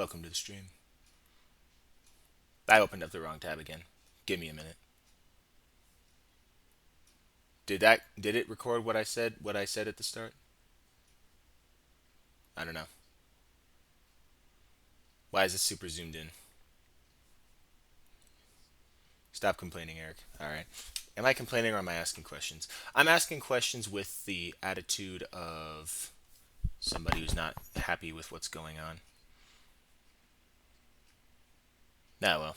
Welcome to the stream. I opened up the wrong tab again. Give me a minute. Did it record what I said at the start? I don't know. Why is it super zoomed in? Stop complaining, Eric. All right. Am I complaining or am I asking questions? I'm asking questions with the attitude of somebody who's not happy with what's going on. Nah, well.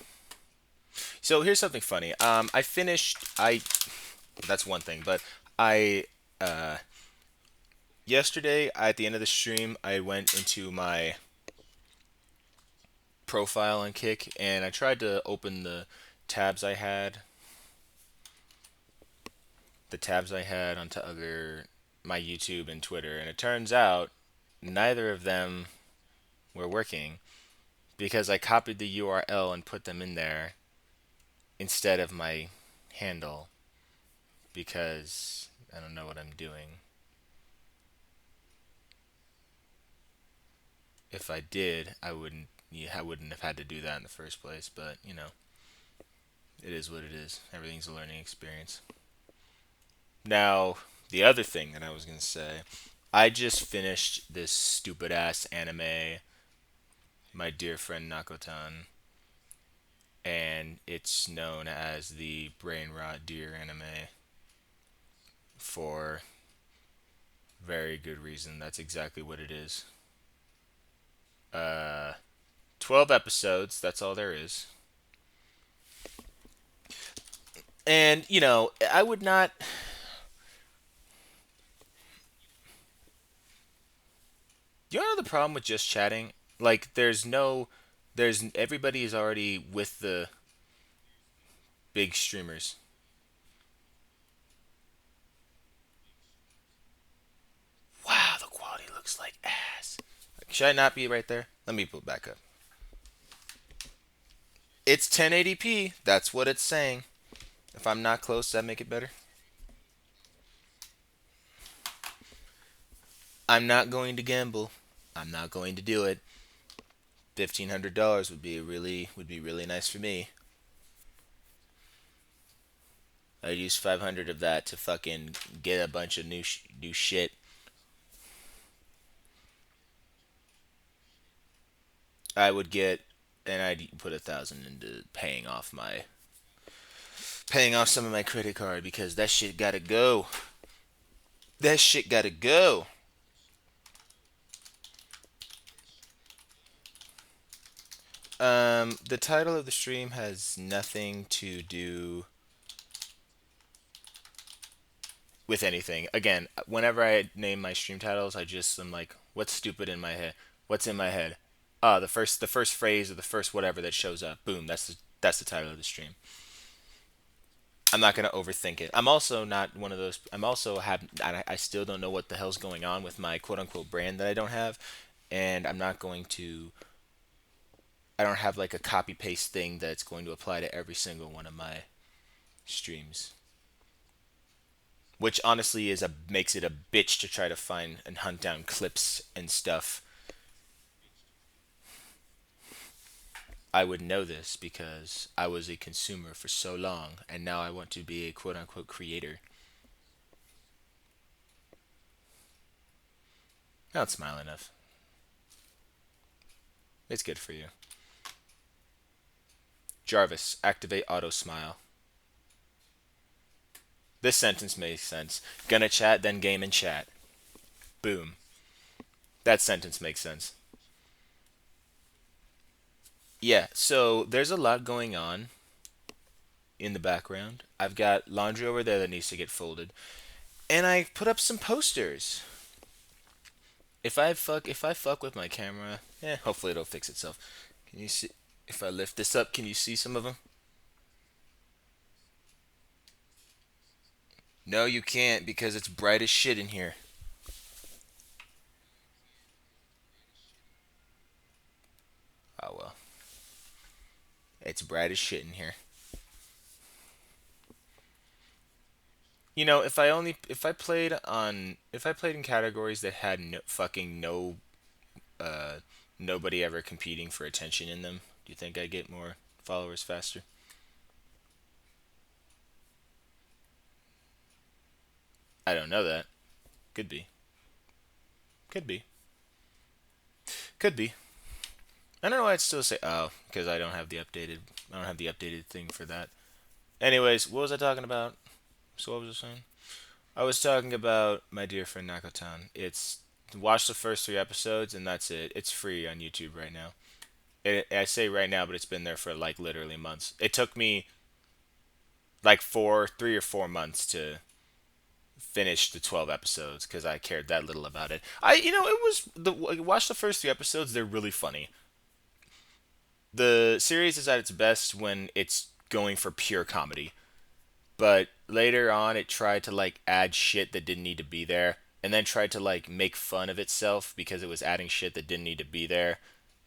So here's something funny. I finished. I That's one thing, but I uh, yesterday at the end of the stream, I went into my profile on Kick and I tried to open tabs I had, the tabs I had onto other my YouTube and Twitter, and it turns out neither of them were working because I copied the URL and put them in there instead of my handle because I don't know what I'm doing. If I did, I wouldn't have had to do that in the first place, but it is what it is. Everything's a learning experience. Now, the other thing that I was going to say, I just finished this stupid ass anime, My Dear Friend Nakotan, and it's known as the Brain Rot Deer anime for very good reason. That's exactly what it is. Uh, 12 episodes, that's all there is. And, I would not. You know the problem with just chatting? Like, everybody is already with the big streamers. Wow, the quality looks like ass. Should I not be right there? Let me put back up. It's 1080p. That's what it's saying. If I'm not close, does that make it better? I'm not going to gamble. I'm not going to do it. $1,500 would be really nice for me. I'd use 500 of that to fucking get a bunch of new shit. I would get, and I'd put 1,000 into paying off some of my credit card because that shit gotta go. That shit gotta go. The title of the stream has nothing to do with anything. Again, whenever I name my stream titles, I just am like, what's stupid in my head? What's in my head? The first phrase or the first whatever that shows up. Boom, that's the title of the stream. I'm not gonna overthink it. I'm also not one of those. I still don't know what the hell's going on with my quote unquote brand that I don't have, and I'm not going to. I don't have like a copy paste thing that's going to apply to every single one of my streams. Which honestly makes it a bitch to try to find and hunt down clips and stuff. I would know this because I was a consumer for so long, and now I want to be a quote unquote creator. Not smile enough. It's good for you. Jarvis, activate auto smile. This sentence makes sense. Gonna chat, then game and chat. Boom. That sentence makes sense. Yeah, so there's a lot going on in the background. I've got laundry over there that needs to get folded. And I put up some posters. If I fuck with my camera, hopefully it'll fix itself. Can you see if I lift this up, can you see some of them? No, you can't because it's bright as shit in here. Oh well. It's bright as shit in here. If I played in categories that had no, fucking no uh nobody ever competing for attention in them, do you think I get more followers faster? I don't know that. Could be. Could be. Could be. I don't know why I'd still say oh, because I don't have the updated thing for that. Anyways, what was I talking about? So what was I saying? I was talking about my dear friend Nakotan. It's watch the first 3 episodes and that's it. It's free on YouTube right now. I say right now, but it's been there for like literally months. It took me like 3 or 4 months to finish the 12 episodes because I cared that little about it. It was the watch the first 3 episodes. They're really funny. The series is at its best when it's going for pure comedy, but later on it tried to like add shit that didn't need to be there, and then tried to like make fun of itself because it was adding shit that didn't need to be there.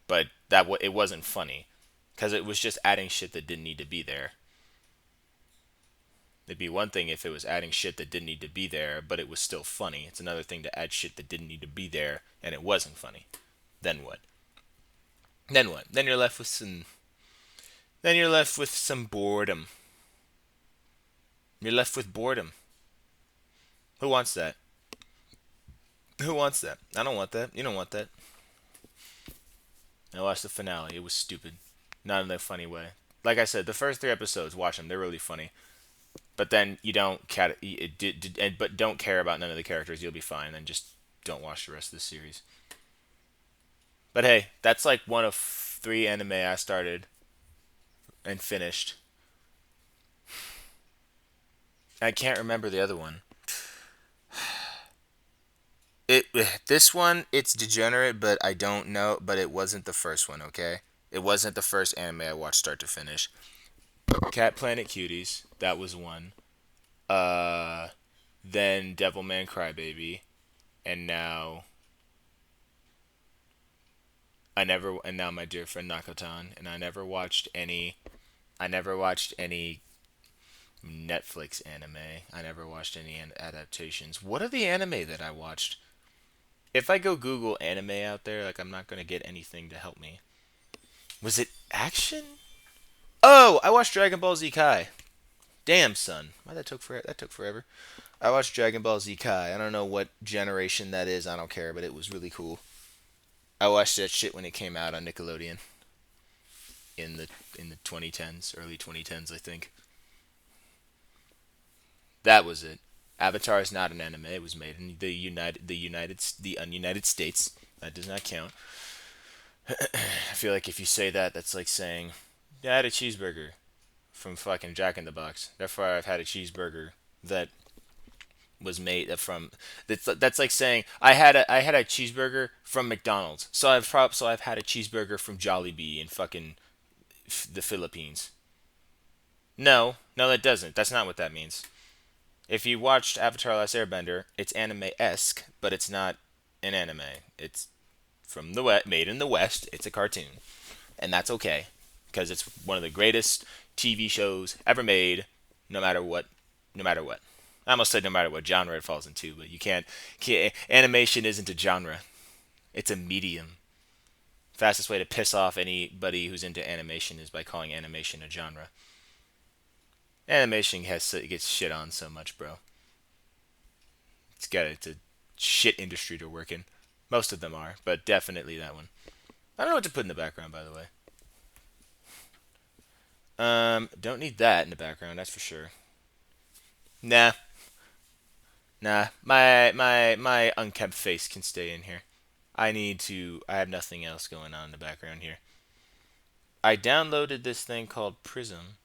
But it wasn't funny because it was just adding shit that didn't need to be there. It'd be one thing if it was adding shit that didn't need to be there, but it was still funny. It's another thing to add shit that didn't need to be there and it wasn't funny. Then what? Then what? Then you're left with some. Then you're left with some boredom. You're left with boredom. Who wants that? Who wants that? I don't want that. You don't want that. I watched the finale. It was stupid. Not in a funny way. Like I said, the first 3 episodes, watch them. They're really funny. But then you don't but don't care about none of the characters. You'll be fine. And just don't watch the rest of the series. But hey, that's like one of 3 anime I started and finished. I can't remember the other one. It this one it's degenerate, but I don't know. But it wasn't the first one. Okay, it wasn't the first anime I watched start to finish. Cat Planet Cuties, that was one. Uh, then Devilman Crybaby, and now and now my dear friend Nakotan, and I never watched any. I never watched any Netflix anime. I never watched any adaptations. What are the anime that I watched? If I go Google anime out there, like I'm not gonna get anything to help me. Was it action? Oh, I watched Dragon Ball Z Kai. Damn, son. Why that took forever. I watched Dragon Ball Z Kai. I don't know what generation that is. I don't care, but it was really cool. I watched that shit when it came out on Nickelodeon in the 2010s, early 2010s, I think. That was it. Avatar is not an anime. It was made in the ununited states. That does not count. I feel like if you say that, that's like saying, "Yeah, I had a cheeseburger from fucking Jack in the Box. Therefore, I've had a cheeseburger that was made from." That's like saying I had a cheeseburger from McDonald's. So I've had a cheeseburger from Jollibee in fucking the Philippines. No, no, that doesn't. That's not what that means. If you watched Avatar: Last Airbender, it's anime-esque, but it's not an anime. It's from the West, made in the West. It's a cartoon, and that's okay because it's one of the greatest TV shows ever made. No matter what, no matter what. I almost said no matter what genre it falls into, but can't. Animation isn't a genre; it's a medium. Fastest way to piss off anybody who's into animation is by calling animation a genre. Animation gets shit on so much, bro. It's a shit industry to work in. Most of them are, but definitely that one. I don't know what to put in the background, by the way. Don't need that in the background, that's for sure. Nah, nah. My unkempt face can stay in here. I need to. I have nothing else going on in the background here. I downloaded this thing called Prism,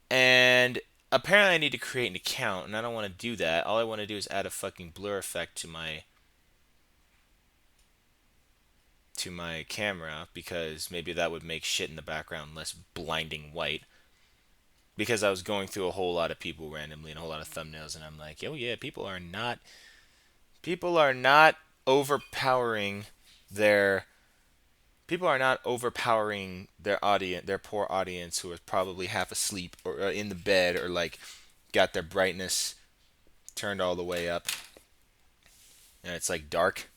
and apparently I need to create an account, and I don't want to do that. All I want to do is add a fucking blur effect to my camera because maybe that would make shit in the background less blinding white. Because I was going through a whole lot of people randomly and a whole lot of thumbnails, and I'm like, oh yeah, people are not overpowering their people are not overpowering their poor audience who are probably half asleep or in the bed or like got their brightness turned all the way up and it's like dark.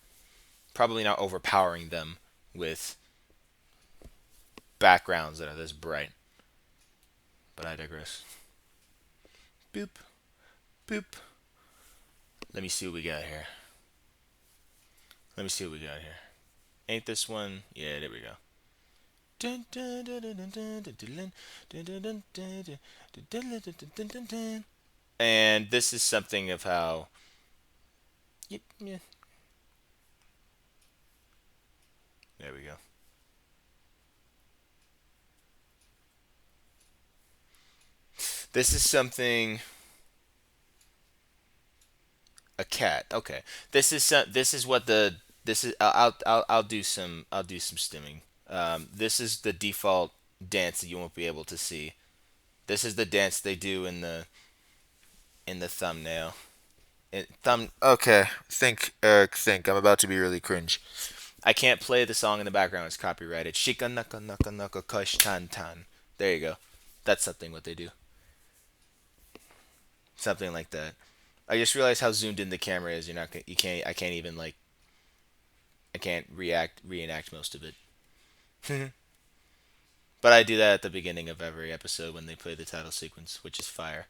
Probably not overpowering them with backgrounds that are this bright. But I digress. Boop, boop. Let me see what we got here. Let me see what we got here. Ain't this one? Yeah, there we go. And this is something of how. Yeah, there we go. This is something. A cat. Okay. This is what the this is. I'll do some stimming. This is the default dance that you won't be able to see. This is the dance they do in the thumbnail. Okay. Think, Eric. Think. I'm about to be really cringe. I can't play the song in the background. It's copyrighted. Shika naka naka naka kush tan tan. There you go. That's something what they do. Something like that. I just realized how zoomed in the camera is. You're not. You can't. I can't even like. I can't reenact most of it. But I do that at the beginning of every episode when they play the title sequence, which is fire.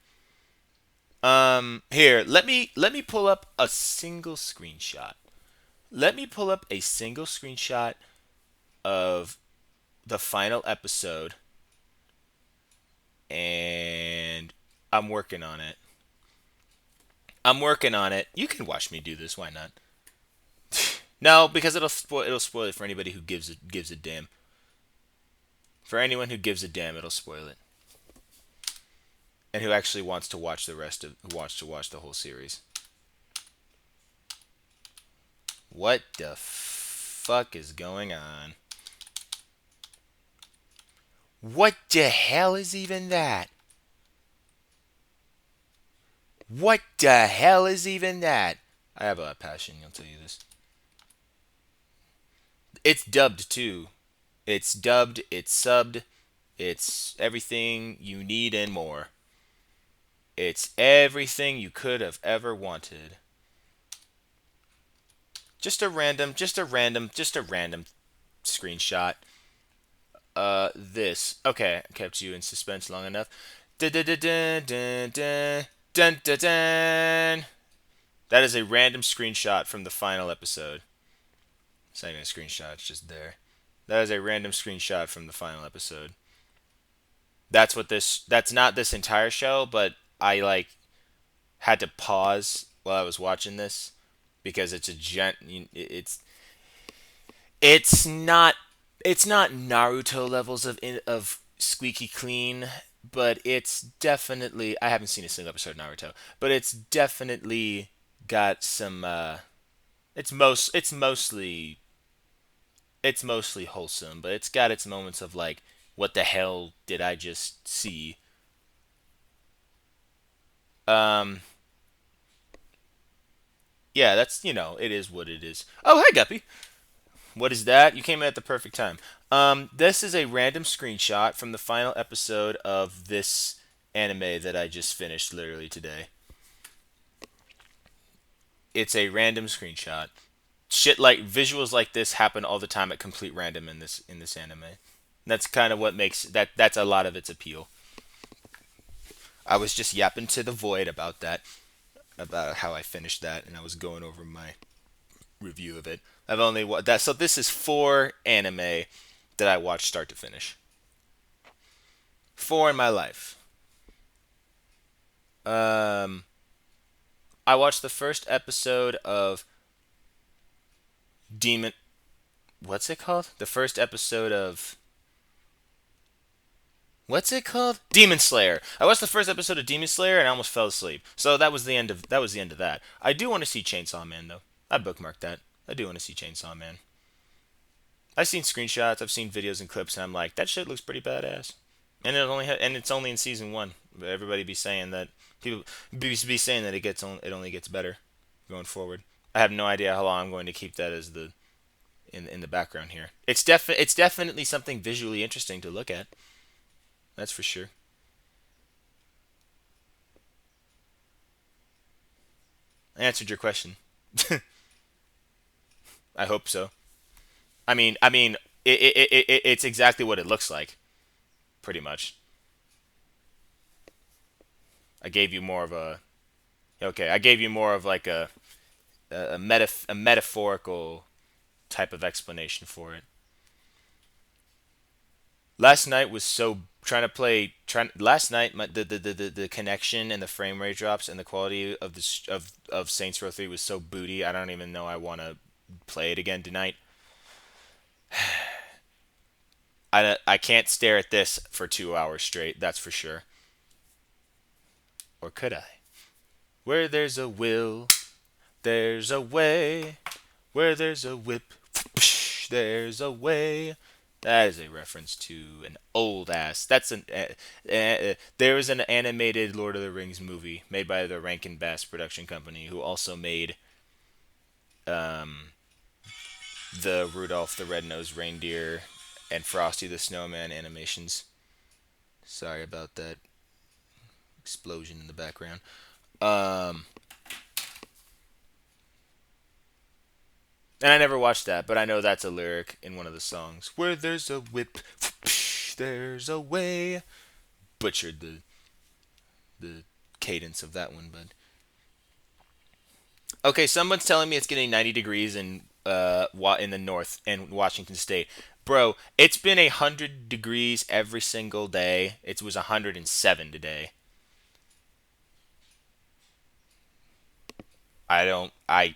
Here, let me pull up a single screenshot. Let me pull up a single screenshot of the final episode, and I'm working on it. I'm working on it. You can watch me do this. Why not? No, because it'll spoil it for anybody who gives a damn. For anyone who gives a damn, it'll spoil it. And who actually wants to watch the rest of wants to watch the whole series. What the fuck is going on? What the hell is even that? What the hell is even that? I have a passion, I'll tell you this. It's dubbed too. It's dubbed, it's subbed, it's everything you need and more. It's everything you could have ever wanted. Just a random screenshot. This. Okay, I kept you in suspense long enough. Dun dun dun dun dun dun dun dun dun. That is a random screenshot from the final episode. It's not even a screenshot, it's just there. That is a random screenshot from the final episode. That's not this entire show, but I like had to pause while I was watching this because it's not it's not Naruto levels of squeaky clean, but it's definitely I haven't seen a single episode of Naruto, but it's definitely got some it's mostly wholesome, but it's got its moments of like what the hell did I just see? Um yeah, that's it is what it is. Oh, hey Guppy. What is that? You came in at the perfect time. This is a random screenshot from the final episode of this anime that I just finished literally today. It's a random screenshot. Shit like visuals like this happen all the time at complete random in this anime. That's kind of what makes that's a lot of its appeal. I was just yapping to the void about that, about how I finished that, and I was going over my review of it. I've only that so this is four anime that I watched start to finish. Four in my life. Um, I watched the first episode of Demon. What's it called? The first episode of what's it called? Demon Slayer. I watched the first episode of Demon Slayer and I almost fell asleep. So that was the end of that. I do want to see Chainsaw Man though. I bookmarked that. I do want to see Chainsaw Man. I've seen screenshots, I've seen videos and clips, and I'm like, that shit looks pretty badass. And it's only in season one. But everybody be saying that people be saying that it only gets better going forward. I have no idea how long I'm going to keep that as the in the background here. It's definitely something visually interesting to look at. That's for sure. I answered your question. I hope so. I mean, it's exactly what it looks like, pretty much. I gave you more of a okay. I gave you more of like a metaphorical type of explanation for it. Last night was so trying last night the connection and the frame rate drops and the quality of of Saints Row 3 was so booty. I don't even know I want to play it again tonight. I can't stare at this for 2 hours straight. That's for sure. Or could I? Where there's a will, there's a way. Where there's a whip, there's a way. That is a reference to an old ass. There was an animated Lord of the Rings movie made by the Rankin Bass production company, who also made um, the Rudolph the Red-Nosed Reindeer and Frosty the Snowman animations. Sorry about that explosion in the background. Um, and I never watched that, but I know that's a lyric in one of the songs. Where there's a whip, there's a way. Butchered the cadence of that one, but okay. Someone's telling me it's getting 90 degrees in the north in Washington State. Bro, it's been 100 degrees every single day. It was 107 today. I don't. I.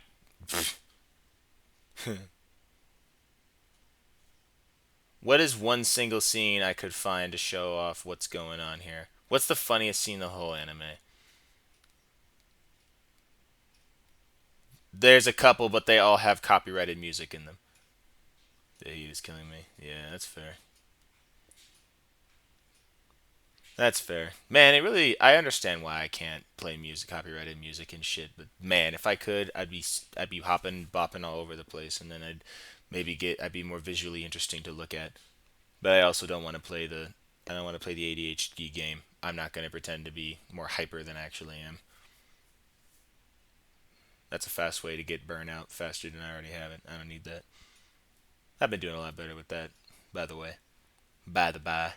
What is one single scene I could find to show off what's going on here? What's the funniest scene in the whole anime? There's a couple, but they all have copyrighted music in them. The heat is killing me. Yeah, that's fair. That's fair. Man, it really I understand why I can't play music copyrighted music and shit, but man, if I could, I'd be hopping bopping all over the place and then I'd be more visually interesting to look at. But I also don't want to play the I don't want to play the ADHD game. I'm not going to pretend to be more hyper than I actually am. That's a fast way to get burnout faster than I already have it. I don't need that. I've been doing a lot better with that, by the way. By the by.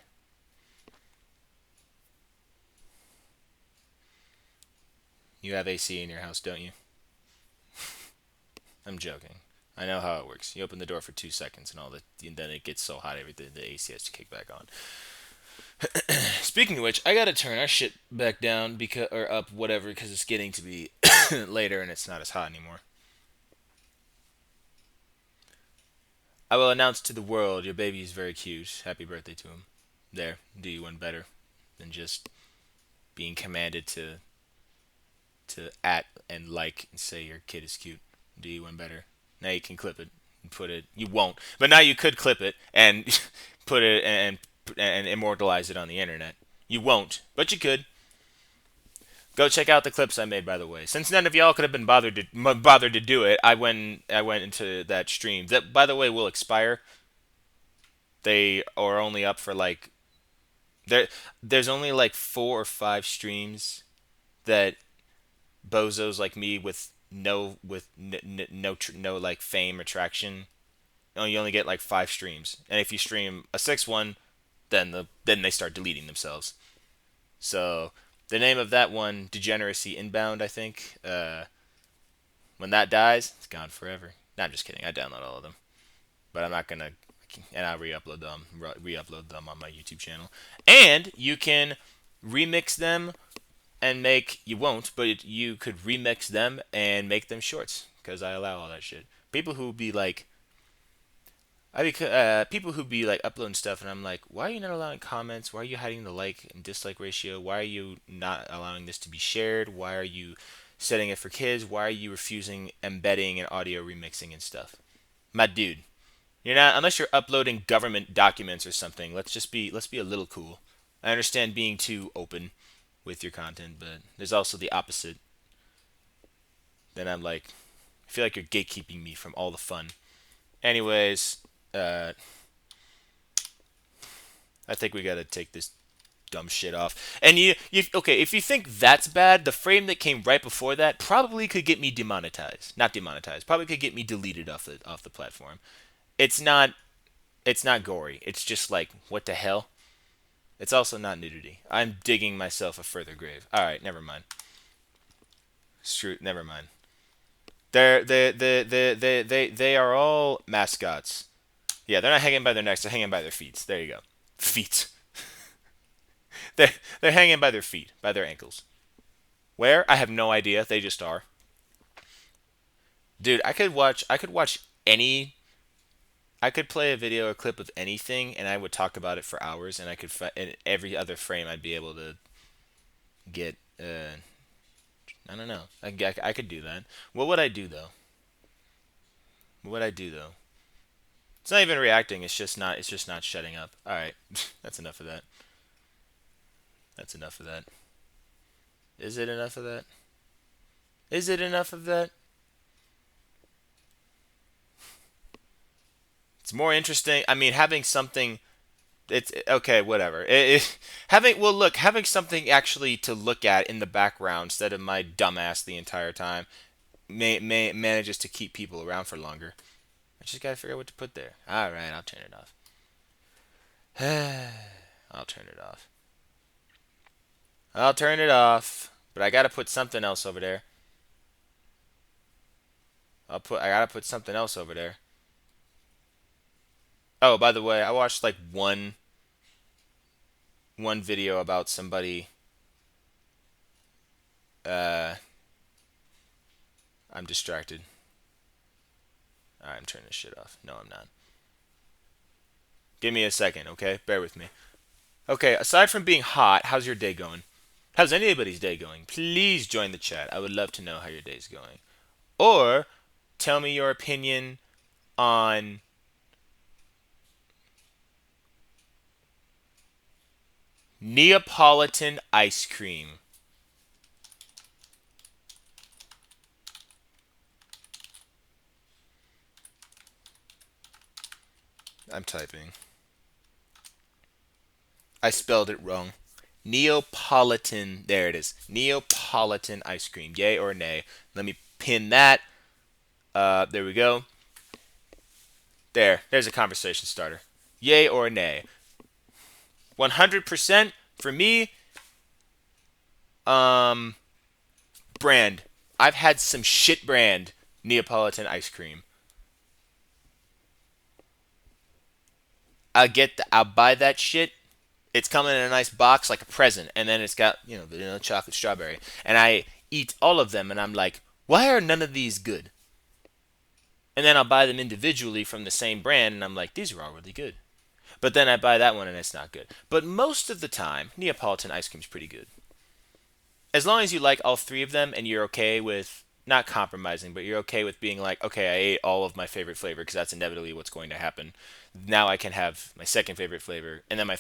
You have AC in your house, don't you? I'm joking. I know how it works. You open the door for 2 seconds and then it gets so hot everything the AC has to kick back on. Speaking of which, I gotta turn our shit back down because or up whatever because it's getting to be later and it's not as hot anymore. I will announce to the world your baby is very cute. Happy birthday to him. There, do you one better than just being commanded to at and like and say your kid is cute. Do you one better. Now you can clip it and put it. You won't, but now you could clip it and put it and immortalize it on the internet. You won't, but you could. Go check out the clips I made, by the way. Since none of y'all could have been bothered to do it, I went into that stream. That, by the way, will expire. They are only up for like there. There's only like 4 or 5 streams that bozos like me with no like fame or traction. You only get like 5 streams, and if you stream a sixth one, then they start deleting themselves. So the name of that one, Degeneracy Inbound, I think. When that dies, it's gone forever. No, I'm just kidding. I download all of them, but I'm not gonna. And I re-upload them on my YouTube channel. And you can remix them and make you won't, but you could remix them and make them shorts because I allow all that shit. People who be like, people who be like uploading stuff, and I'm like, why are you not allowing comments? Why are you hiding the like and dislike ratio? Why are you not allowing this to be shared? Why are you setting it for kids? Why are you refusing embedding and audio remixing and stuff? My dude, you're not unless you're uploading government documents or something. Let's be a little cool. I understand being too open with your content, but there's also the opposite. Then I'm like, I feel like you're gatekeeping me from all the fun. Anyways, uh, I think we gotta take this dumb shit off. And okay, if you think that's bad, the frame that came right before that probably could get me demonetized. Not demonetized. Probably could get me deleted off the platform. It's not. It's not gory. It's just like, what the hell? It's also not nudity. I'm digging myself a further grave. All right, never mind. Screw. Never mind. They are all mascots. Yeah, they're not hanging by their necks. They're hanging by their feet. There you go. Feet. They're hanging by their feet, by their ankles. Where? I have no idea. They just are. Dude, I could watch any I could play a video or clip of anything and I would talk about it for hours and in every other frame I'd be able to get I don't know. I could do that. What would I do though? What would I do though? It's not even reacting. It's just not shutting up. All right. That's enough of that. That's enough of that. Is it enough of that? Is it enough of that? It's more interesting. I mean, having something. It's okay. Whatever. Having well, look, having something actually to look at in the background instead of my dumbass the entire time manages to keep people around for longer. I just gotta figure out what to put there. All right, I'll turn it off. I'll turn it off. I'll turn it off. But I gotta put something else over there. I gotta put something else over there. Oh, by the way, I watched like one video about somebody. Uh, I'm distracted. Alright, I'm turning this shit off. No, I'm not. Give me a second, okay? Bear with me. Okay, aside from being hot, how's your day going? How's anybody's day going? Please join the chat. I would love to know how your day's going. Or tell me your opinion on Neapolitan ice cream. I'm typing. I spelled it wrong. Neapolitan. There it is. Neapolitan ice cream. Yay or nay? Let me pin that. There we go. There's a conversation starter. Yay or nay? 100% for me. Um, brand. I've had some shit brand Neapolitan ice cream. I'll buy that shit. It's coming in a nice box like a present, and then it's got vanilla, chocolate, strawberry, and I eat all of them, and I'm like, why are none of these good? And then I'll buy them individually from the same brand, and I'm like, these are all really good. But then I buy that one, and it's not good. But most of the time, Neapolitan ice cream's pretty good. As long as you like all three of them, and you're okay with not compromising, but you're okay with being like, okay, I ate all of my favorite flavor because that's inevitably what's going to happen. Now I can have my second favorite flavor, and then my